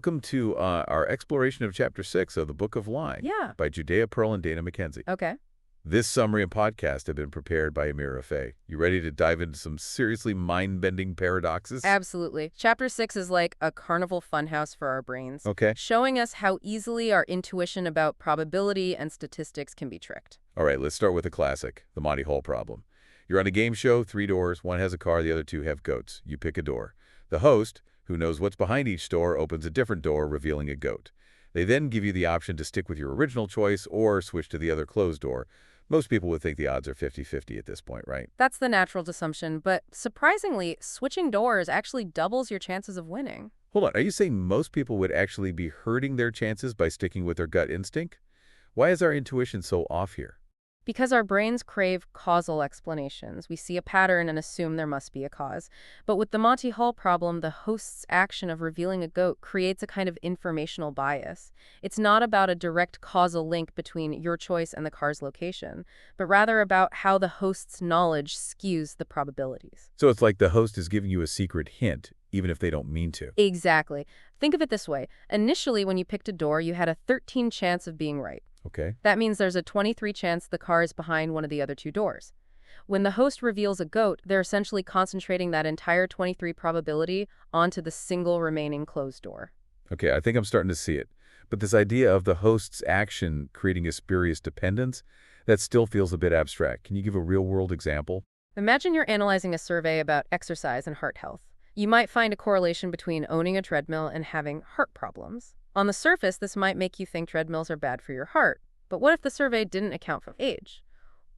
welcome to our exploration of Chapter 6 of the Book of Lying Yeah. by Judea Pearl and Dana McKenzie. Okay. This summary and podcast have been prepared by Amira Faye. You ready to dive into some seriously mind-bending paradoxes? Absolutely. Chapter 6 is like a carnival funhouse for our brains, Okay. showing us how easily our intuition about probability and statistics can be tricked. All right, let's start with a classic, the Monty Hall problem. You're on a game show, 3 doors, one has a car, the other 2 have goats. You pick a door. The host, who knows what's behind each door, opens a different door, revealing a goat. They then give you the option to stick with your original choice or switch to the other closed door. Most people would think the odds are 50-50 at this point, right? That's the natural assumption, but surprisingly, switching doors actually doubles your chances of winning. Hold on, are you saying most people would actually be hurting their chances by sticking with their gut instinct? Why is our intuition so off here? Because our brains crave causal explanations. We see a pattern and assume there must be a cause. But with the Monty Hall problem, the host's action of revealing a goat creates a kind of informational bias. It's not about a direct causal link between your choice and the car's location, but rather about how the host's knowledge skews the probabilities. So it's like the host is giving you a secret hint, even if they don't mean to. Exactly. Think of it this way. Initially, when you picked a door, you had a 13 chance of being right. Okay. That means there's a 23 chance the car is behind one of the other 2 doors. When the host reveals a goat, they're essentially concentrating that entire 23 probability onto the single remaining closed door. Okay, I think I'm starting to see it. But this idea of the host's action creating a spurious dependence, that still feels a bit abstract. Can you give a real-world example? Imagine you're analyzing a survey about exercise and heart health. You might find a correlation between owning a treadmill and having heart problems. On the surface, this might make you think treadmills are bad for your heart. But what if the survey didn't account for age?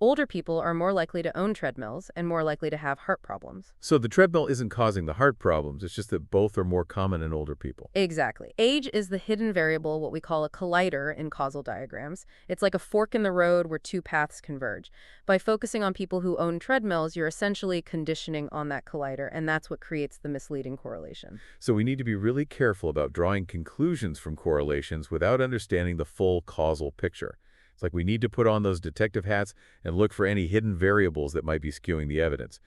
Older people are more likely to own treadmills and more likely to have heart problems. So the treadmill isn't causing the heart problems, it's just that both are more common in older people. Exactly. Age is the hidden variable, what we call a collider in causal diagrams. It's like a fork in the road where 2 paths converge. By focusing on people who own treadmills, you're essentially conditioning on that collider, and that's what creates the misleading correlation. So we need to be really careful about drawing conclusions from correlations without understanding the full causal picture. It's like we need to put on those detective hats and look for any hidden variables that might be skewing the evidence.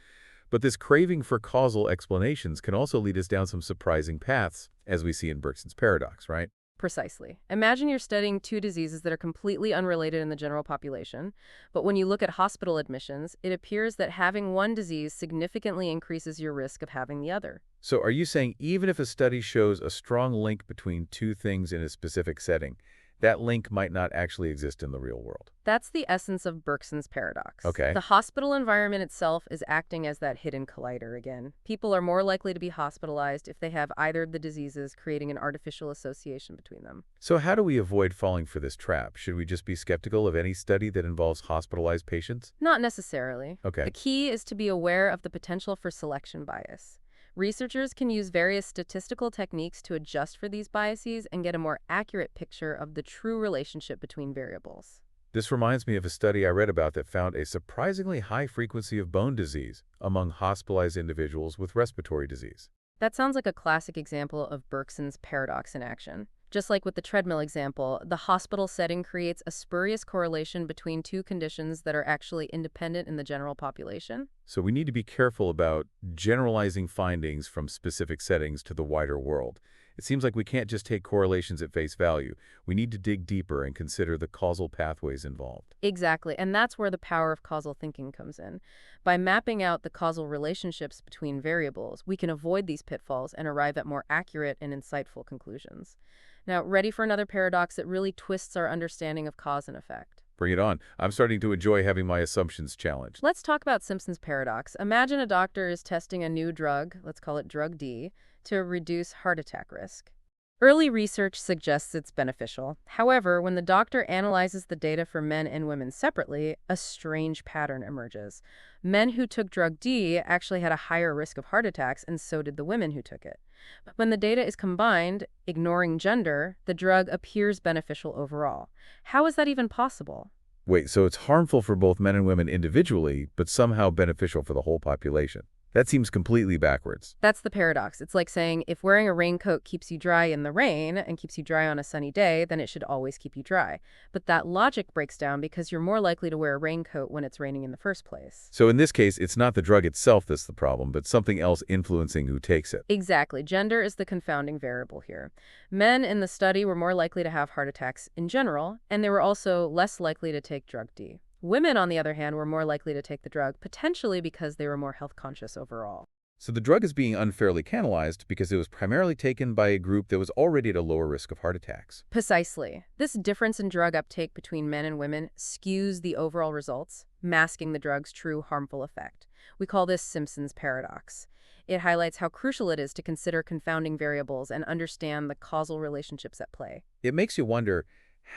But this craving for causal explanations can also lead us down some surprising paths, as we see in Bergson's paradox, right? Precisely. Imagine you're studying 2 diseases that are completely unrelated in the general population, but when you look at hospital admissions, it appears that having one disease significantly increases your risk of having the other. So are you saying even if a study shows a strong link between 2 things in a specific setting, that link might not actually exist in the real world? That's the essence of Bergson's paradox. Okay. The hospital environment itself is acting as that hidden collider again. People are more likely to be hospitalized if they have either of the diseases, creating an artificial association between them. So how do we avoid falling for this trap? Should we just be skeptical of any study that involves hospitalized patients? Not necessarily. Okay. The key is to be aware of the potential for selection bias. Researchers can use various statistical techniques to adjust for these biases and get a more accurate picture of the true relationship between variables. This reminds me of a study I read about that found a surprisingly high frequency of bone disease among hospitalized individuals with respiratory disease. That sounds like a classic example of Bergson's paradox in action. Just like with the treadmill example, the hospital setting creates a spurious correlation between 2 conditions that are actually independent in the general population. So we need to be careful about generalizing findings from specific settings to the wider world. It seems like we can't just take correlations at face value. We need to dig deeper and consider the causal pathways involved. Exactly, and that's where the power of causal thinking comes in. By mapping out the causal relationships between variables, we can avoid these pitfalls and arrive at more accurate and insightful conclusions. Now, ready for another paradox that really twists our understanding of cause and effect? Bring it on. I'm starting to enjoy having my assumptions challenged. Let's talk about Simpson's paradox. Imagine a doctor is testing a new drug, let's call it drug D, to reduce heart attack risk. Early research suggests it's beneficial. However, when the doctor analyzes the data for men and women separately, a strange pattern emerges. Men who took drug D actually had a higher risk of heart attacks, and so did the women who took it. But when the data is combined, ignoring gender, the drug appears beneficial overall. How is that even possible? Wait, so it's harmful for both men and women individually, but somehow beneficial for the whole population? That seems completely backwards. That's the paradox. It's like saying if wearing a raincoat keeps you dry in the rain and keeps you dry on a sunny day, then it should always keep you dry. But that logic breaks down because you're more likely to wear a raincoat when it's raining in the first place. So in this case, it's not the drug itself that's the problem, but something else influencing who takes it. Exactly. Gender is the confounding variable here. Men in the study were more likely to have heart attacks in general, and they were also less likely to take drug D. Women, on the other hand, were more likely to take the drug, potentially because they were more health conscious overall. So the drug is being unfairly canalized because it was primarily taken by a group that was already at a lower risk of heart attacks. Precisely. This difference in drug uptake between men and women skews the overall results, masking the drug's true harmful effect. We call this Simpson's paradox. It highlights how crucial it is to consider confounding variables and understand the causal relationships at play. It makes you wonder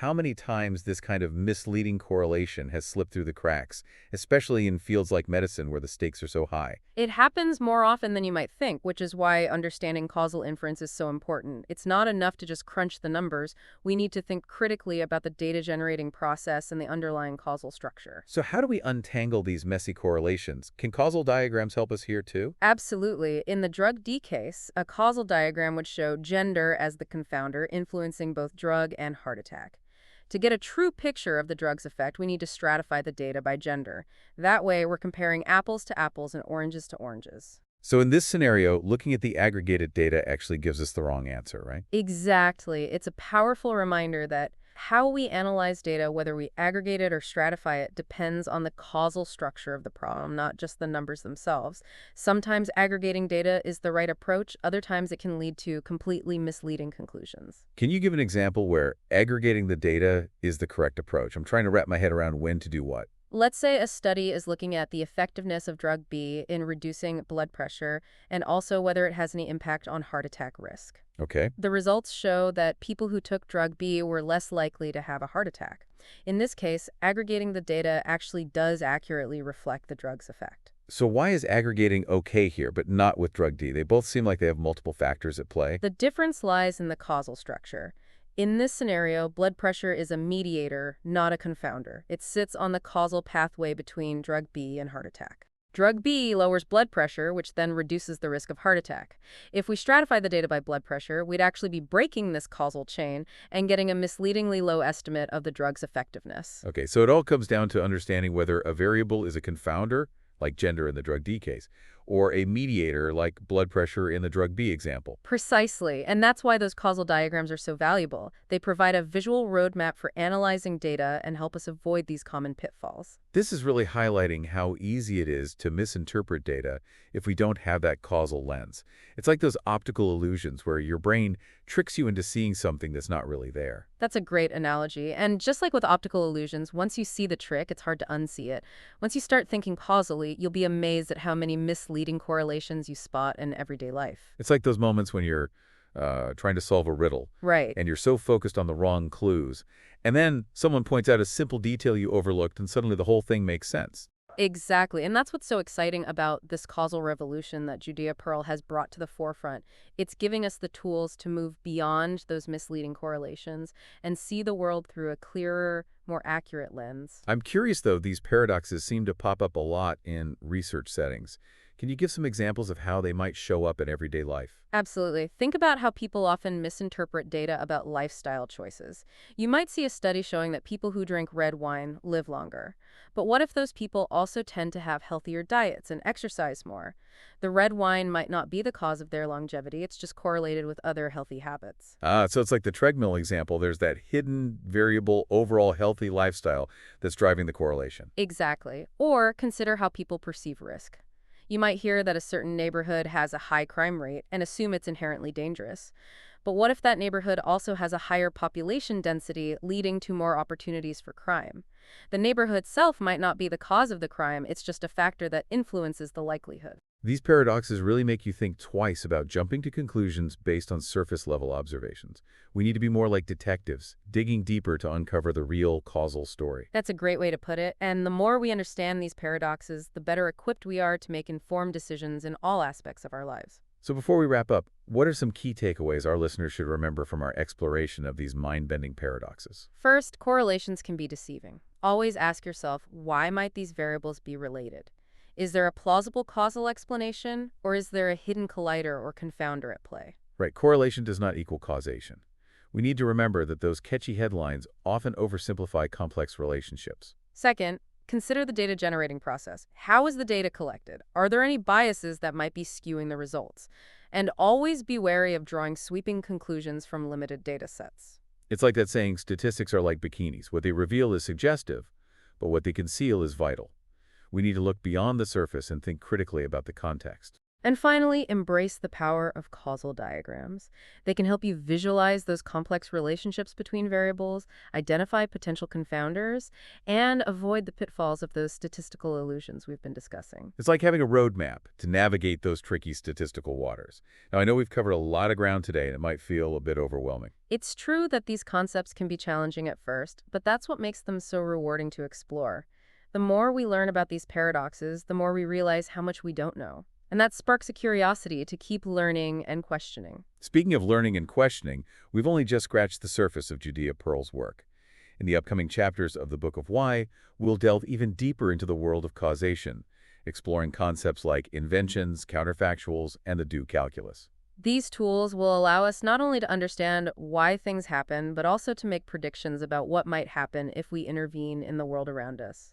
how many times this kind of misleading correlation has slipped through the cracks, especially in fields like medicine where the stakes are so high. It happens more often than you might think, which is why understanding causal inference is so important. It's not enough to just crunch the numbers. We need to think critically about the data-generating process and the underlying causal structure. So how do we untangle these messy correlations? Can causal diagrams help us here too? Absolutely. In the drug D case, a causal diagram would show gender as the confounder, influencing both drug and heart attack. To get a true picture of the drug's effect, we need to stratify the data by gender. That way, we're comparing apples to apples and oranges to oranges. So in this scenario, looking at the aggregated data actually gives us the wrong answer, right? Exactly. It's a powerful reminder that how we analyze data, whether we aggregate it or stratify it, depends on the causal structure of the problem, not just the numbers themselves. Sometimes aggregating data is the right approach. Other times it can lead to completely misleading conclusions. Can you give an example where aggregating the data is the correct approach? I'm trying to wrap my head around when to do what. Let's say a study is looking at the effectiveness of drug B in reducing blood pressure and also whether it has any impact on heart attack risk. Okay. The results show that people who took drug B were less likely to have a heart attack. In this case, aggregating the data actually does accurately reflect the drug's effect. So why is aggregating okay here, but not with drug D? They both seem like they have multiple factors at play. The difference lies in the causal structure. In this scenario, blood pressure is a mediator, not a confounder. It sits on the causal pathway between drug B and heart attack. Drug B lowers blood pressure, which then reduces the risk of heart attack. If we stratify the data by blood pressure, we'd actually be breaking this causal chain and getting a misleadingly low estimate of the drug's effectiveness. Okay, so it all comes down to understanding whether a variable is a confounder, like gender in the drug D case, or a mediator like blood pressure in the drug B example. Precisely, and that's why those causal diagrams are so valuable. They provide a visual roadmap for analyzing data and help us avoid these common pitfalls. This is really highlighting how easy it is to misinterpret data if we don't have that causal lens. It's like those optical illusions where your brain tricks you into seeing something that's not really there. That's a great analogy. And just like with optical illusions, once you see the trick, it's hard to unsee it. Once you start thinking causally, you'll be amazed at how many misleading correlations you spot in everyday life. It's like those moments when you're trying to solve a riddle. Right. And you're so focused on the wrong clues. And then someone points out a simple detail you overlooked, and suddenly the whole thing makes sense. Exactly. And that's what's so exciting about this causal revolution that Judea Pearl has brought to the forefront. It's giving us the tools to move beyond those misleading correlations and see the world through a clearer, more accurate lens. I'm curious, though, these paradoxes seem to pop up a lot in research settings. Can you give some examples of how they might show up in everyday life? Absolutely. Think about how people often misinterpret data about lifestyle choices. You might see a study showing that people who drink red wine live longer. But what if those people also tend to have healthier diets and exercise more? The red wine might not be the cause of their longevity, it's just correlated with other healthy habits. So it's like the treadmill example. There's that hidden variable overall healthy lifestyle that's driving the correlation. Exactly. Or consider how people perceive risk. You might hear that a certain neighborhood has a high crime rate and assume it's inherently dangerous. But what if that neighborhood also has a higher population density, leading to more opportunities for crime? The neighborhood itself might not be the cause of the crime, it's just a factor that influences the likelihood. These paradoxes really make you think twice about jumping to conclusions based on surface-level observations. We need to be more like detectives, digging deeper to uncover the real causal story. That's a great way to put it, and the more we understand these paradoxes, the better equipped we are to make informed decisions in all aspects of our lives. So before we wrap up, what are some key takeaways our listeners should remember from our exploration of these mind-bending paradoxes? First, correlations can be deceiving. Always ask yourself, why might these variables be related? Is there a plausible causal explanation, or is there a hidden collider or confounder at play? Right, correlation does not equal causation. We need to remember that those catchy headlines often oversimplify complex relationships. Second, consider the data generating process. How is the data collected? Are there any biases that might be skewing the results? And always be wary of drawing sweeping conclusions from limited data sets. It's like that saying, statistics are like bikinis. What they reveal is suggestive, but what they conceal is vital. We need to look beyond the surface and think critically about the context. And finally, embrace the power of causal diagrams. They can help you visualize those complex relationships between variables, identify potential confounders, and avoid the pitfalls of those statistical illusions we've been discussing. It's like having a roadmap to navigate those tricky statistical waters. Now, I know we've covered a lot of ground today, and it might feel a bit overwhelming. It's true that these concepts can be challenging at first, but that's what makes them so rewarding to explore. The more we learn about these paradoxes, the more we realize how much we don't know. And that sparks a curiosity to keep learning and questioning. Speaking of learning and questioning, we've only just scratched the surface of Judea Pearl's work. In the upcoming chapters of the Book of Why, we'll delve even deeper into the world of causation, exploring concepts like inventions, counterfactuals, and the do calculus. These tools will allow us not only to understand why things happen, but also to make predictions about what might happen if we intervene in the world around us.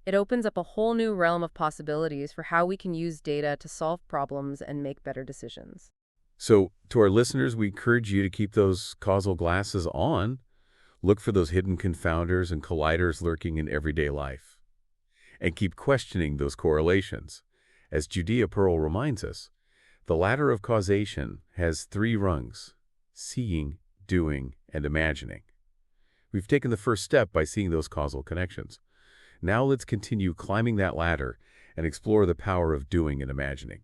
It opens up a whole new realm of possibilities for how we can use data to solve problems and make better decisions. So, to our listeners, we encourage you to keep those causal glasses on. Look for those hidden confounders and colliders lurking in everyday life. And keep questioning those correlations. As Judea Pearl reminds us, the ladder of causation has 3 rungs: seeing, doing, and imagining. We've taken the first step by seeing those causal connections. Now let's continue climbing that ladder and explore the power of doing and imagining.